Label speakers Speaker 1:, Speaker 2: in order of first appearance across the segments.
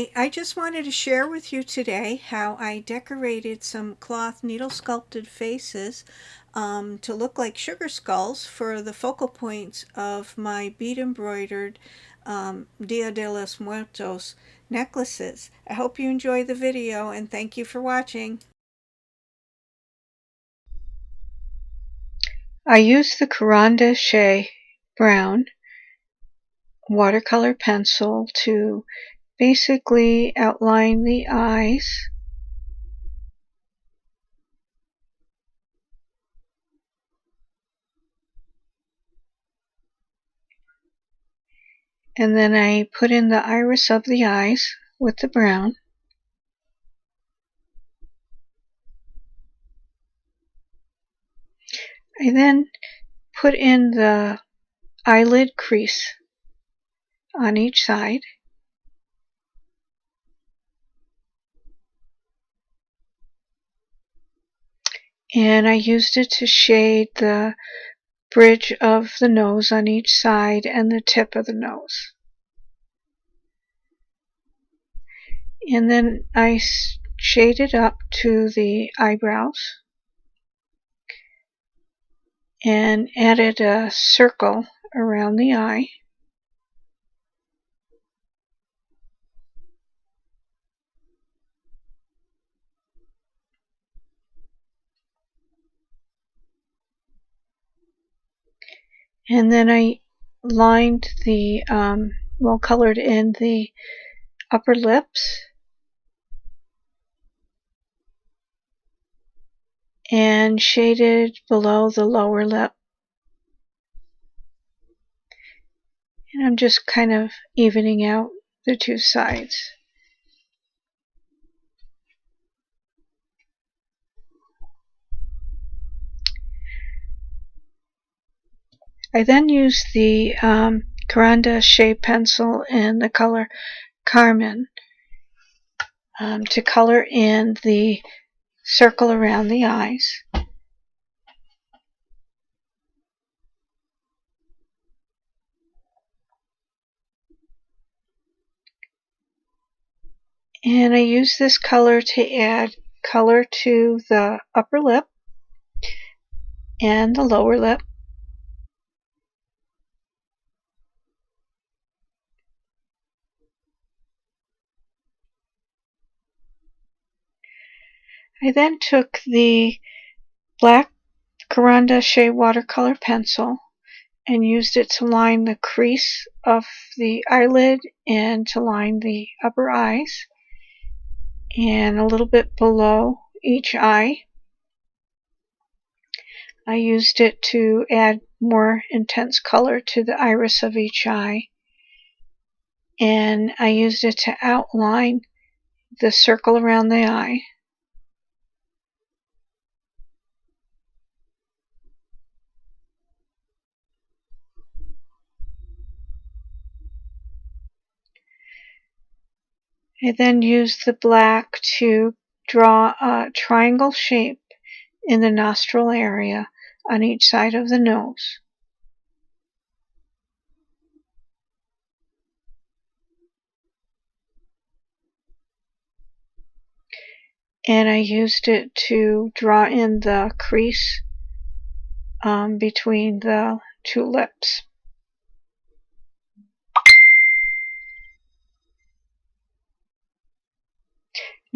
Speaker 1: Hi, I just wanted to share with you today how I decorated some cloth needle sculpted faces to look like sugar skulls for the focal points of my bead embroidered Dia de los Muertos necklaces. I hope you enjoy the video and thank you for watching.
Speaker 2: I used the Caran Shea brown watercolor pencil to basically outline the eyes. And then I put in the iris of the eyes with the brown. I then put in the eyelid crease on each side. And I used it to shade the bridge of the nose on each side and the tip of the nose. And then I shaded up to the eyebrows and added a circle around the eye. And then I lined the, colored in the upper lips and shaded below the lower lip. And I'm just kind of evening out the two sides. I then used the Caran Shea pencil in the color Carmine to color in the circle around the eyes. And I use this color to add color to the upper lip and the lower lip. I then took the black Caran Shea watercolor pencil and used it to line the crease of the eyelid and to line the upper eyes and a little bit below each eye. I used it to add more intense color to the iris of each eye, and I used it to outline the circle around the eye. I then used the black to draw a triangle shape in the nostril area on each side of the nose. And I used it to draw in the crease between the two lips.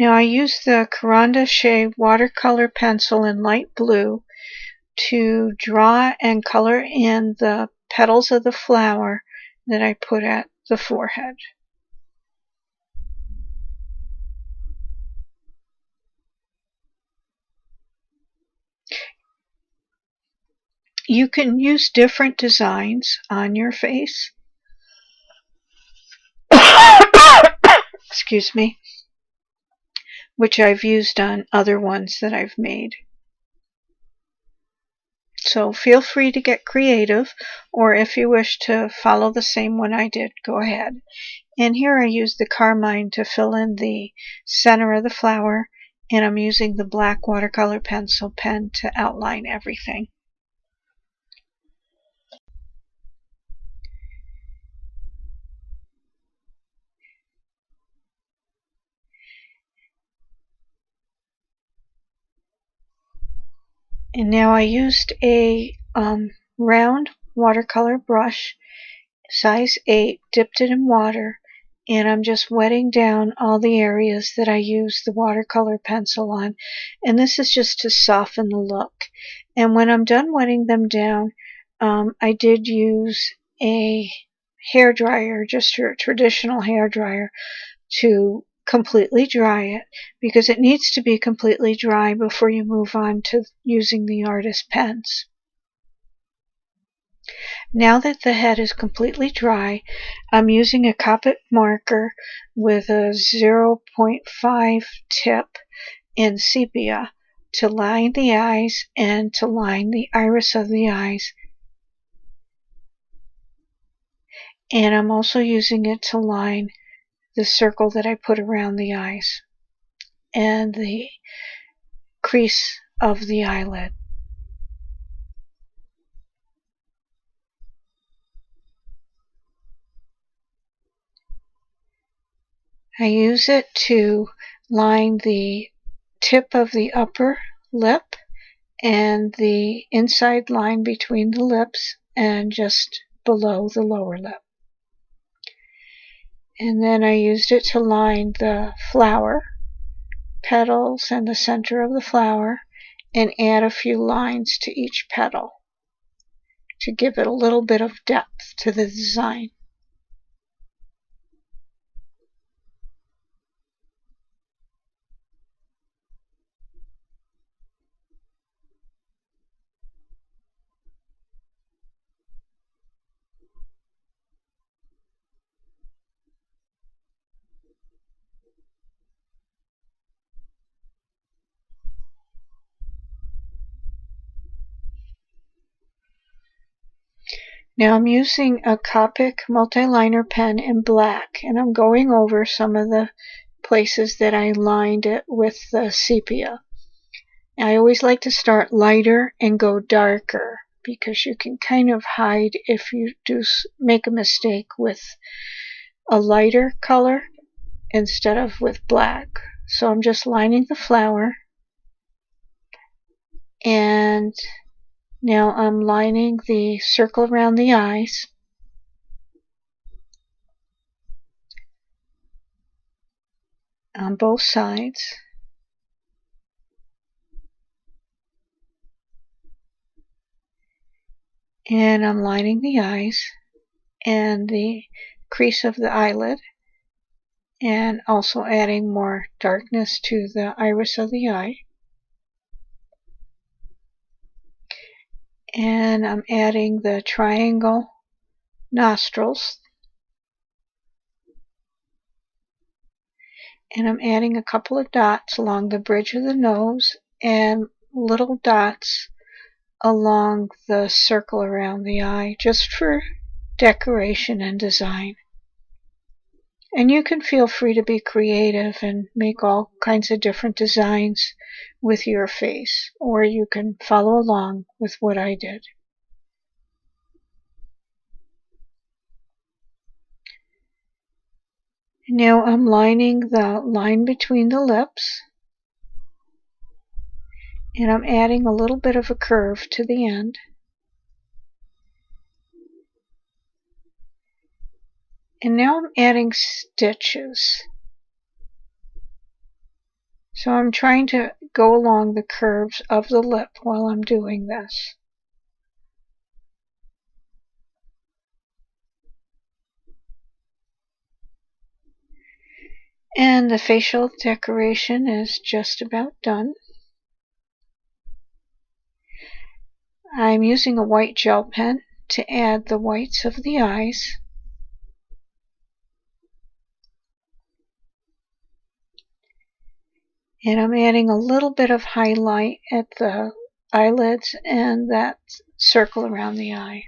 Speaker 2: Now I used the Caran Shea watercolor pencil in light blue to draw and color in the petals of the flower that I put at the forehead. You can use different designs on your face. Excuse me. Which I've used on other ones that I've made. So feel free to get creative, or if you wish to follow the same one I did, go ahead. And here I use the carmine to fill in the center of the flower, and I'm using the black watercolor pencil pen to outline everything. And now I used a round watercolor brush, size 8, dipped it in water, and I'm just wetting down all the areas that I used the watercolor pencil on. And this is just to soften the look. And when I'm done wetting them down, I did use a hair dryer, just your traditional hair dryer, to completely dry it, because it needs to be completely dry before you move on to using the artist pens. Now that the head is completely dry, I'm using a Copic marker with a 0.5 tip in sepia to line the eyes and to line the iris of the eyes. And I'm also using it to line the circle that I put around the eyes and the crease of the eyelid. I use it to line the tip of the upper lip and the inside line between the lips and just below the lower lip. And then I used it to line the flower petals and the center of the flower and add a few lines to each petal to give it a little bit of depth to the design. Now I'm using a Copic multi-liner pen in black, and I'm going over some of the places that I lined it with the sepia. I always like to start lighter and go darker, because you can kind of hide if you do make a mistake with a lighter color instead of with black. So I'm just lining the flower, and now I'm lining the circle around the eyes. On both sides. And I'm lining the eyes and the crease of the eyelid, and also adding more darkness to the iris of the eye. And I'm adding the triangle nostrils. And I'm adding a couple of dots along the bridge of the nose and little dots along the circle around the eye, just for decoration and design. And you can feel free to be creative and make all kinds of different designs with your face, or you can follow along with what I did. Now I'm lining the line between the lips, and I'm adding a little bit of a curve to the end. And now I'm adding stitches. So I'm trying to go along the curves of the lip while I'm doing this. And the facial decoration is just about done. I'm using a white gel pen to add the whites of the eyes. And I'm adding a little bit of highlight at the eyelids and that circle around the eyes.